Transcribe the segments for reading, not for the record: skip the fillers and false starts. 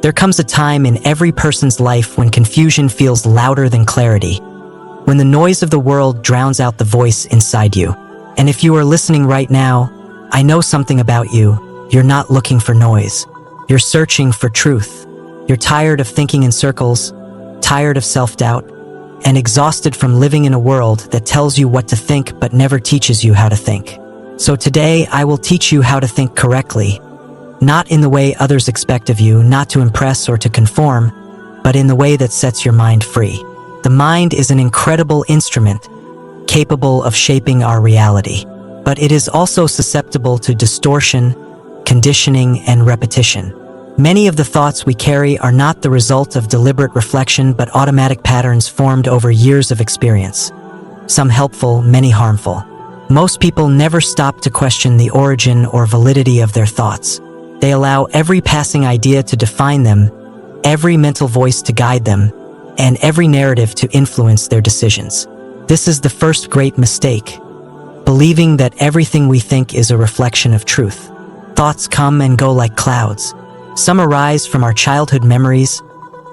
There comes a time in every person's life when confusion feels louder than clarity, when the noise of the world drowns out the voice inside you. And if you are listening right now, I know something about you. You're not looking for noise. You're searching for truth. You're tired of thinking in circles, tired of self-doubt, and exhausted from living in a world that tells you what to think but never teaches you how to think. So today, I will teach you how to think correctly, not in the way others expect of you, not to impress or to conform, but in the way that sets your mind free. The mind is an incredible instrument, capable of shaping our reality, but it is also susceptible to distortion, conditioning, and repetition. Many of the thoughts we carry are not the result of deliberate reflection but automatic patterns formed over years of experience. Some helpful, many harmful. Most people never stop to question the origin or validity of their thoughts. They allow every passing idea to define them, every mental voice to guide them, and every narrative to influence their decisions. This is the first great mistake, believing that everything we think is a reflection of truth. Thoughts come and go like clouds. Some arise from our childhood memories,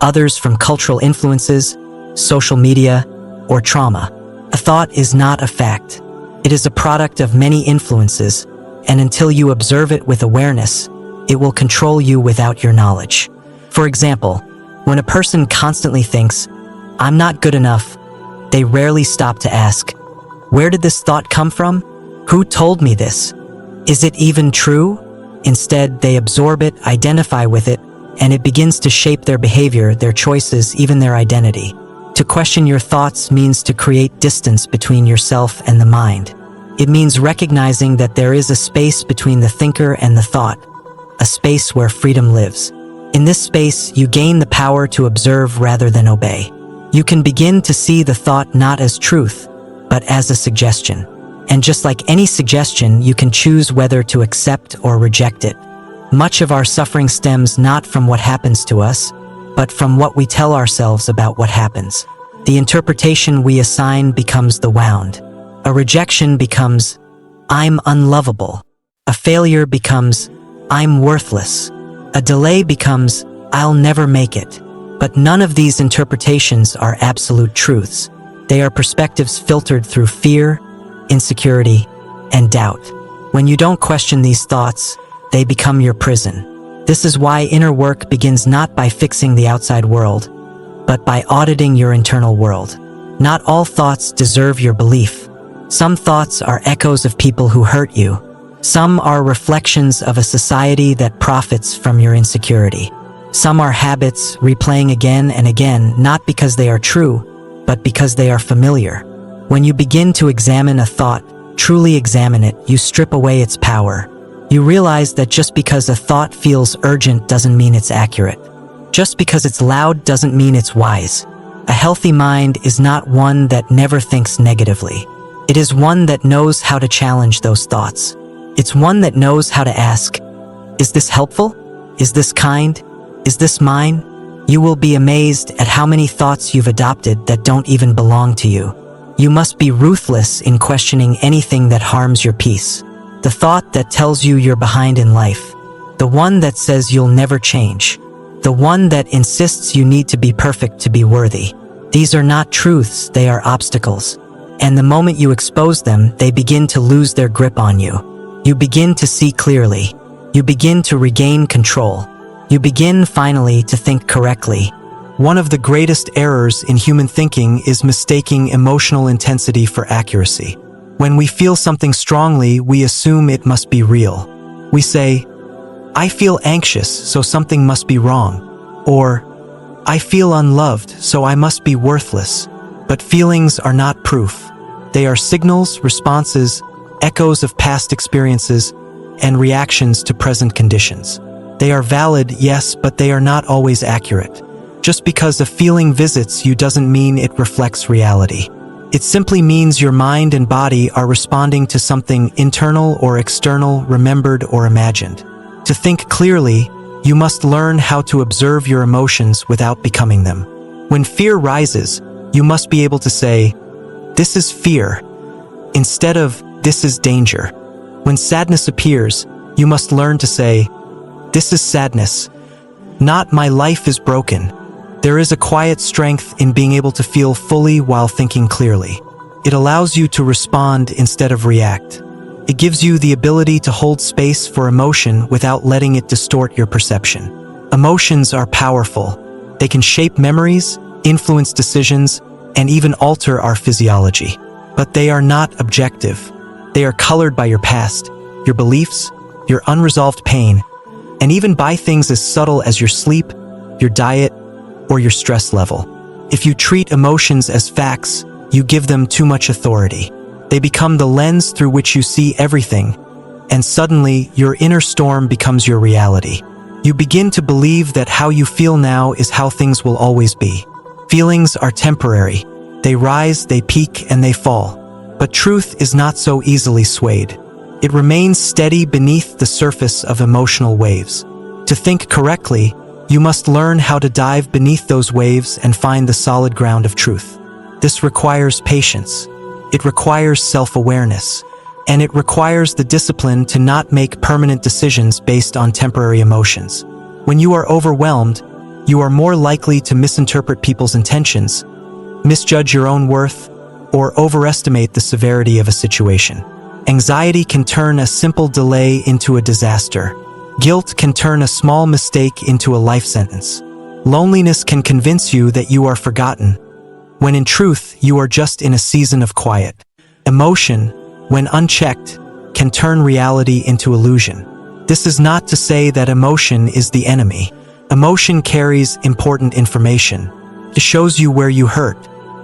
others from cultural influences, social media, or trauma. A thought is not a fact. It is a product of many influences, and until you observe it with awareness, it will control you without your knowledge. For example, when a person constantly thinks, "I'm not good enough," they rarely stop to ask, "Where did this thought come from? Who told me this? Is it even true?" Instead, they absorb it, identify with it, and it begins to shape their behavior, their choices, even their identity. To question your thoughts means to create distance between yourself and the mind. It means recognizing that there is a space between the thinker and the thought, a space where freedom lives. In this space, you gain the power to observe rather than obey. You can begin to see the thought not as truth, but as a suggestion. And just like any suggestion, you can choose whether to accept or reject it. Much of our suffering stems not from what happens to us, but from what we tell ourselves about what happens. The interpretation we assign becomes the wound. A rejection becomes, "I'm unlovable." A failure becomes, "I'm worthless." A delay becomes, "I'll never make it." But none of these interpretations are absolute truths. They are perspectives filtered through fear, insecurity, and doubt. When you don't question these thoughts, they become your prison. This is why inner work begins not by fixing the outside world, but by auditing your internal world. Not all thoughts deserve your belief. Some thoughts are echoes of people who hurt you. Some are reflections of a society that profits from your insecurity. Some are habits replaying again and again, not because they are true, but because they are familiar. When you begin to examine a thought, truly examine it, you strip away its power. You realize that just because a thought feels urgent doesn't mean it's accurate. Just because it's loud doesn't mean it's wise. A healthy mind is not one that never thinks negatively. It is one that knows how to challenge those thoughts. It's one that knows how to ask, "Is this helpful? Is this kind? Is this mine?" You will be amazed at how many thoughts you've adopted that don't even belong to you. You must be ruthless in questioning anything that harms your peace. The thought that tells you you're behind in life. The one that says you'll never change. The one that insists you need to be perfect to be worthy. These are not truths, they are obstacles. And the moment you expose them, they begin to lose their grip on you. You begin to see clearly. You begin to regain control. You begin finally to think correctly. One of the greatest errors in human thinking is mistaking emotional intensity for accuracy. When we feel something strongly, we assume it must be real. We say, "I feel anxious, so something must be wrong." Or, "I feel unloved, so I must be worthless." But feelings are not proof. They are signals, responses, echoes of past experiences, and reactions to present conditions. They are valid, yes, but they are not always accurate. Just because a feeling visits you doesn't mean it reflects reality. It simply means your mind and body are responding to something internal or external, remembered or imagined. To think clearly, you must learn how to observe your emotions without becoming them. When fear rises, you must be able to say, "This is fear," instead of "This is danger." When sadness appears, you must learn to say, "This is sadness," not "my life is broken." There is a quiet strength in being able to feel fully while thinking clearly. It allows you to respond instead of react. It gives you the ability to hold space for emotion without letting it distort your perception. Emotions are powerful. They can shape memories, influence decisions, and even alter our physiology. But they are not objective. They are colored by your past, your beliefs, your unresolved pain, and even by things as subtle as your sleep, your diet, or your stress level. If you treat emotions as facts, you give them too much authority. They become the lens through which you see everything, and suddenly your inner storm becomes your reality. You begin to believe that how you feel now is how things will always be. Feelings are temporary. They rise, they peak, and they fall. But truth is not so easily swayed. It remains steady beneath the surface of emotional waves. To think correctly, you must learn how to dive beneath those waves and find the solid ground of truth. This requires patience. It requires self-awareness. And it requires the discipline to not make permanent decisions based on temporary emotions. When you are overwhelmed, you are more likely to misinterpret people's intentions, misjudge your own worth, or overestimate the severity of a situation. Anxiety can turn a simple delay into a disaster. Guilt can turn a small mistake into a life sentence. Loneliness can convince you that you are forgotten, when in truth you are just in a season of quiet. Emotion, when unchecked, can turn reality into illusion. This is not to say that emotion is the enemy. Emotion carries important information. It shows you where you hurt.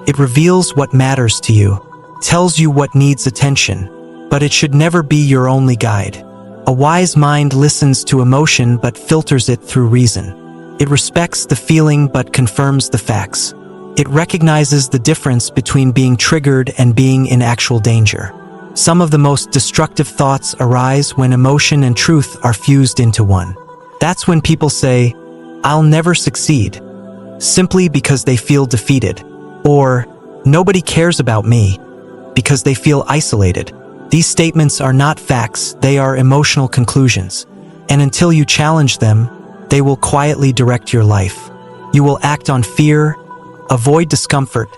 It reveals what matters to you, tells you what needs attention, but it should never be your only guide. A wise mind listens to emotion but filters it through reason. It respects the feeling but confirms the facts. It recognizes the difference between being triggered and being in actual danger. Some of the most destructive thoughts arise when emotion and truth are fused into one. That's when people say, "I'll never succeed," simply because they feel defeated, or "nobody cares about me," because they feel isolated. These statements are not facts, they are emotional conclusions, and until you challenge them, they will quietly direct your life. You will act on fear, avoid discomfort,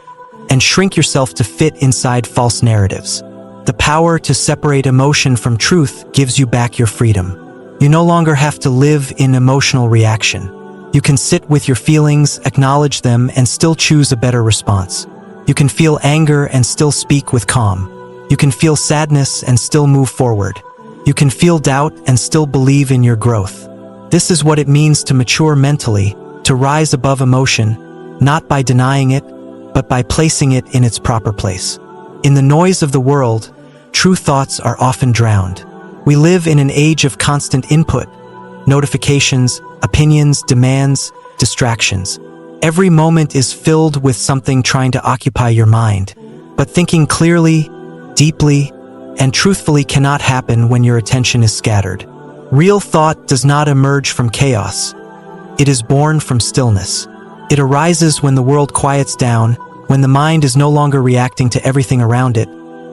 and shrink yourself to fit inside false narratives. The power to separate emotion from truth gives you back your freedom. You no longer have to live in emotional reaction. You can sit with your feelings, acknowledge them, and still choose a better response. You can feel anger and still speak with calm. You can feel sadness and still move forward. You can feel doubt and still believe in your growth. This is what it means to mature mentally, to rise above emotion, not by denying it, but by placing it in its proper place. In the noise of the world, true thoughts are often drowned. We live in an age of constant input, notifications, opinions, demands, distractions. Every moment is filled with something trying to occupy your mind. But thinking clearly, deeply, and truthfully cannot happen when your attention is scattered. Real thought does not emerge from chaos. It is born from stillness. It arises when the world quiets down, when the mind is no longer reacting to everything around it,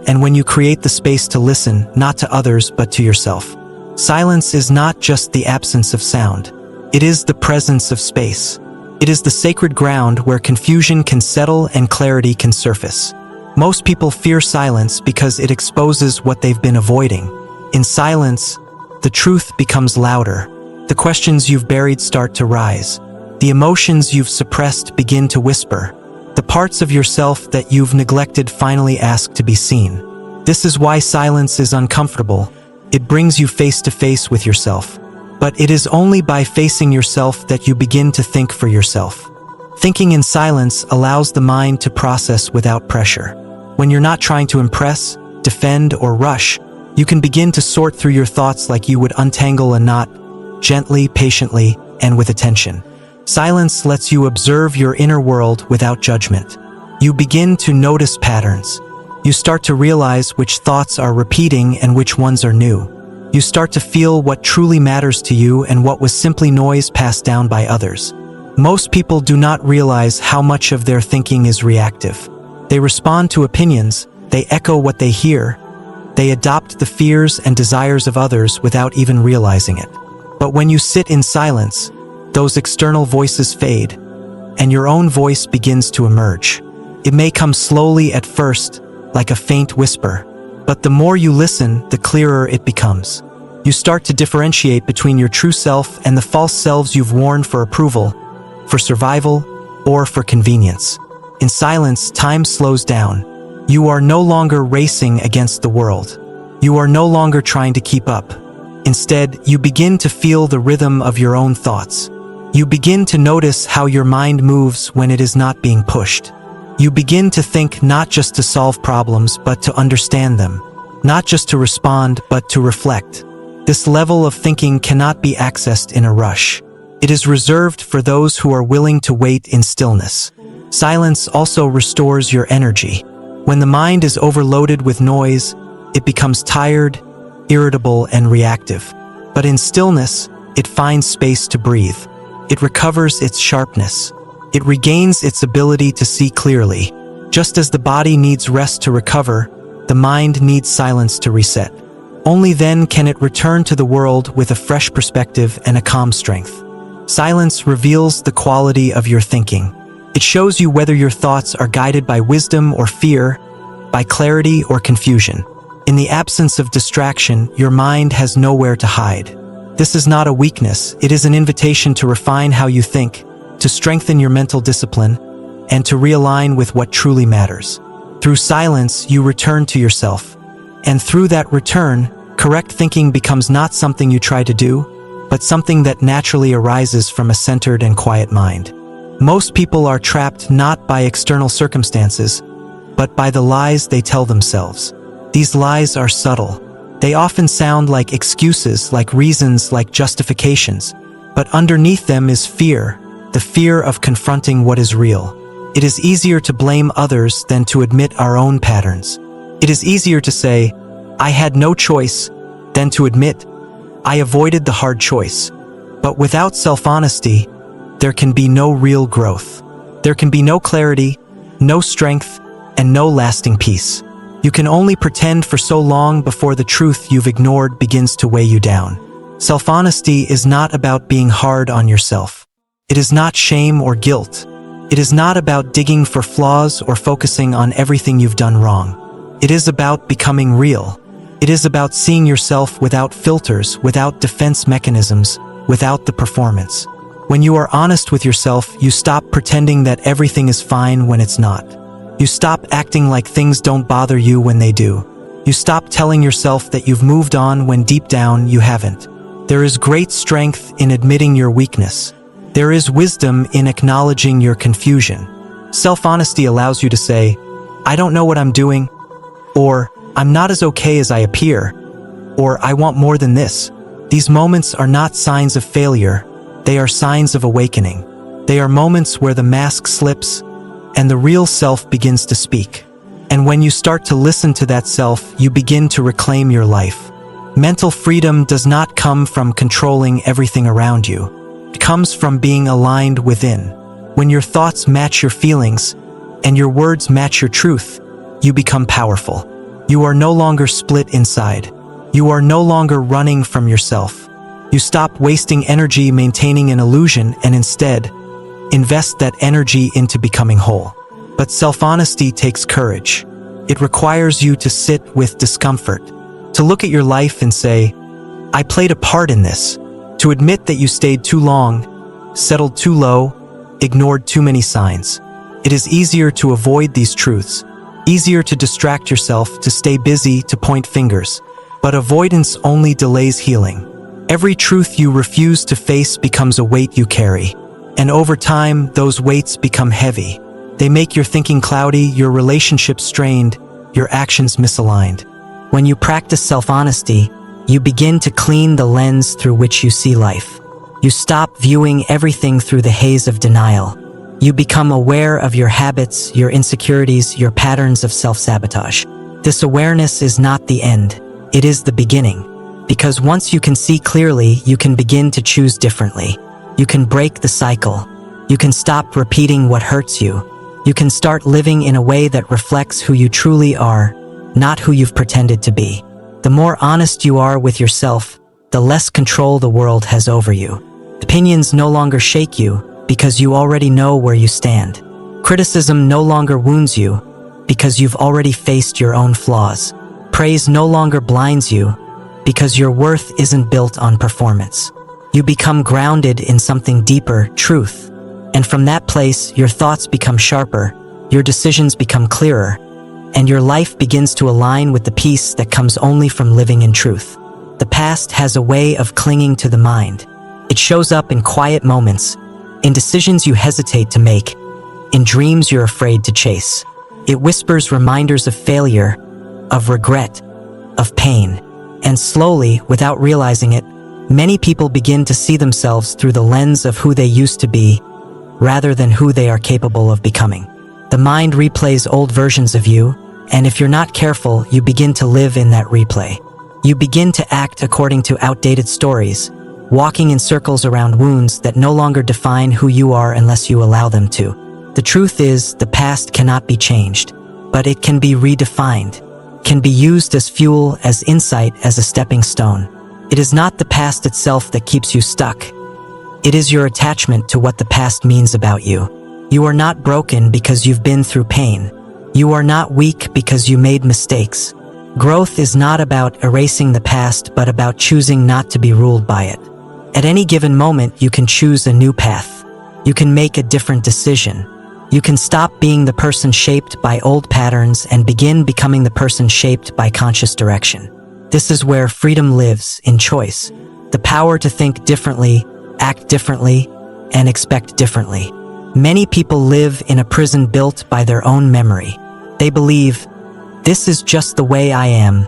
and when you create the space to listen, not to others, but to yourself. Silence is not just the absence of sound. It is the presence of space. It is the sacred ground where confusion can settle and clarity can surface. Most people fear silence because it exposes what they've been avoiding. In silence, the truth becomes louder. The questions you've buried start to rise. The emotions you've suppressed begin to whisper. The parts of yourself that you've neglected finally ask to be seen. This is why silence is uncomfortable. It brings you face to face with yourself. But it is only by facing yourself that you begin to think for yourself. Thinking in silence allows the mind to process without pressure. When you're not trying to impress, defend, or rush, you can begin to sort through your thoughts like you would untangle a knot, gently, patiently, and with attention. Silence lets you observe your inner world without judgment. You begin to notice patterns. You start to realize which thoughts are repeating and which ones are new. You start to feel what truly matters to you and what was simply noise passed down by others. Most people do not realize how much of their thinking is reactive. They respond to opinions, they echo what they hear, they adopt the fears and desires of others without even realizing it. But when you sit in silence, those external voices fade, and your own voice begins to emerge. It may come slowly at first, like a faint whisper, but the more you listen, the clearer it becomes. You start to differentiate between your true self and the false selves you've worn for approval, for survival, or for convenience. In silence, time slows down. You are no longer racing against the world. You are no longer trying to keep up. Instead, you begin to feel the rhythm of your own thoughts. You begin to notice how your mind moves when it is not being pushed. You begin to think not just to solve problems, but to understand them. Not just to respond, but to reflect. This level of thinking cannot be accessed in a rush. It is reserved for those who are willing to wait in stillness. Silence also restores your energy. When the mind is overloaded with noise, it becomes tired, irritable, and reactive. But in stillness, it finds space to breathe. It recovers its sharpness. It regains its ability to see clearly. Just as the body needs rest to recover, the mind needs silence to reset. Only then can it return to the world with a fresh perspective and a calm strength. Silence reveals the quality of your thinking. It shows you whether your thoughts are guided by wisdom or fear, by clarity or confusion. In the absence of distraction, your mind has nowhere to hide. This is not a weakness, it is an invitation to refine how you think, to strengthen your mental discipline, and to realign with what truly matters. Through silence, you return to yourself. And through that return, correct thinking becomes not something you try to do, but something that naturally arises from a centered and quiet mind. Most people are trapped not by external circumstances, but by the lies they tell themselves. These lies are subtle. They often sound like excuses, like reasons, like justifications. But underneath them is fear, the fear of confronting what is real. It is easier to blame others than to admit our own patterns. It is easier to say, "I had no choice," than to admit, "I avoided the hard choice." But without self-honesty, there can be no real growth. There can be no clarity, no strength, and no lasting peace. You can only pretend for so long before the truth you've ignored begins to weigh you down. Self-honesty is not about being hard on yourself. It is not shame or guilt. It is not about digging for flaws or focusing on everything you've done wrong. It is about becoming real. It is about seeing yourself without filters, without defense mechanisms, without the performance. When you are honest with yourself, you stop pretending that everything is fine when it's not. You stop acting like things don't bother you when they do. You stop telling yourself that you've moved on when deep down you haven't. There is great strength in admitting your weakness. There is wisdom in acknowledging your confusion. Self-honesty allows you to say, "I don't know what I'm doing," or "I'm not as okay as I appear," or "I want more than this." These moments are not signs of failure. They are signs of awakening. They are moments where the mask slips and the real self begins to speak. And when you start to listen to that self, you begin to reclaim your life. Mental freedom does not come from controlling everything around you. It comes from being aligned within. When your thoughts match your feelings and your words match your truth, you become powerful. You are no longer split inside. You are no longer running from yourself. You stop wasting energy maintaining an illusion and instead invest that energy into becoming whole. But self-honesty takes courage. It requires you to sit with discomfort, to look at your life and say, "I played a part in this," to admit that you stayed too long, settled too low, ignored too many signs. It is easier to avoid these truths, easier to distract yourself, to stay busy, to point fingers. But avoidance only delays healing. Every truth you refuse to face becomes a weight you carry. And over time, those weights become heavy. They make your thinking cloudy, your relationships strained, your actions misaligned. When you practice self-honesty, you begin to clean the lens through which you see life. You stop viewing everything through the haze of denial. You become aware of your habits, your insecurities, your patterns of self-sabotage. This awareness is not the end. It is the beginning. Because once you can see clearly, you can begin to choose differently. You can break the cycle. You can stop repeating what hurts you. You can start living in a way that reflects who you truly are, not who you've pretended to be. The more honest you are with yourself, the less control the world has over you. Opinions no longer shake you because you already know where you stand. Criticism no longer wounds you because you've already faced your own flaws. Praise no longer blinds you because your worth isn't built on performance. You become grounded in something deeper, truth. And from that place, your thoughts become sharper, your decisions become clearer, and your life begins to align with the peace that comes only from living in truth. The past has a way of clinging to the mind. It shows up in quiet moments, in decisions you hesitate to make, in dreams you're afraid to chase. It whispers reminders of failure, of regret, of pain. And slowly, without realizing it, many people begin to see themselves through the lens of who they used to be, rather than who they are capable of becoming. The mind replays old versions of you, and if you're not careful, you begin to live in that replay. You begin to act according to outdated stories, walking in circles around wounds that no longer define who you are unless you allow them to. The truth is, the past cannot be changed, but it can be redefined, can be used as fuel, as insight, as a stepping stone. It is not the past itself that keeps you stuck. It is your attachment to what the past means about you. You are not broken because you've been through pain. You are not weak because you made mistakes. Growth is not about erasing the past, but about choosing not to be ruled by it. At any given moment, you can choose a new path. You can make a different decision. You can stop being the person shaped by old patterns and begin becoming the person shaped by conscious direction. This is where freedom lives, in choice. The power to think differently, act differently, and expect differently. Many people live in a prison built by their own memory. They believe, this is just the way I am,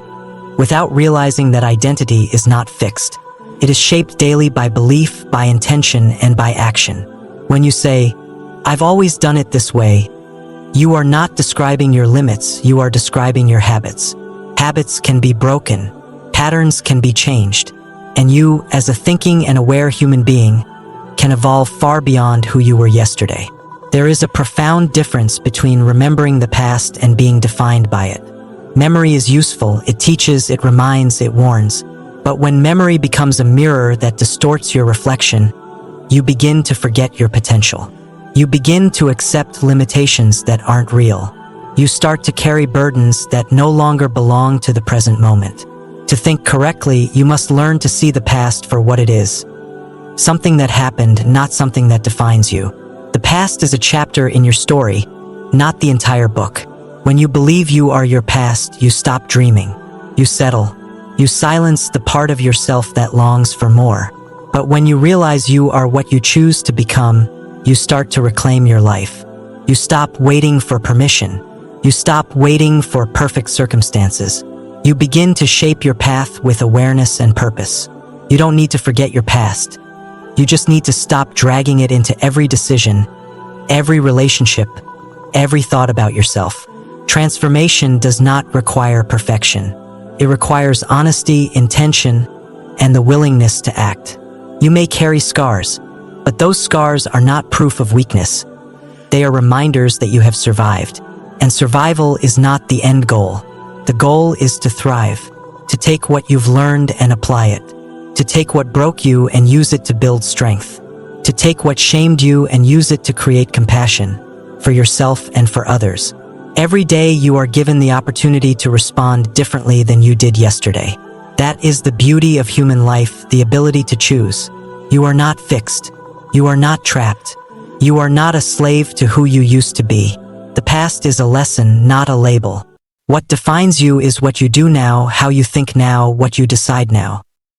without realizing that identity is not fixed. It is shaped daily by belief, by intention, and by action. When you say, I've always done it this way, you are not describing your limits, you are describing your habits. Habits can be broken, patterns can be changed, and you, as a thinking and aware human being, can evolve far beyond who you were yesterday. There is a profound difference between remembering the past and being defined by it. Memory is useful, it teaches, it reminds, it warns. But when memory becomes a mirror that distorts your reflection, you begin to forget your potential. You begin to accept limitations that aren't real. You start to carry burdens that no longer belong to the present moment. To think correctly, you must learn to see the past for what it is. Something that happened, not something that defines you. The past is a chapter in your story, not the entire book. When you believe you are your past, you stop dreaming. You settle. You silence the part of yourself that longs for more. But when you realize you are what you choose to become, you start to reclaim your life. You stop waiting for permission. You stop waiting for perfect circumstances. You begin to shape your path with awareness and purpose. You don't need to forget your past. You just need to stop dragging it into every decision, every relationship, every thought about yourself. Transformation does not require perfection. It requires honesty, intention, and the willingness to act. You may carry scars, but those scars are not proof of weakness. They are reminders that you have survived. And survival is not the end goal. The goal is to thrive, to take what you've learned and apply it, to take what broke you and use it to build strength, to take what shamed you and use it to create compassion for yourself and for others. Every day you are given the opportunity to respond differently than you did yesterday. That is the beauty of human life, the ability to choose. You are not fixed. You are not trapped. You are not a slave to who you used to be. The past is a lesson, not a label. What defines you is what you do now, how you think now, what you decide now.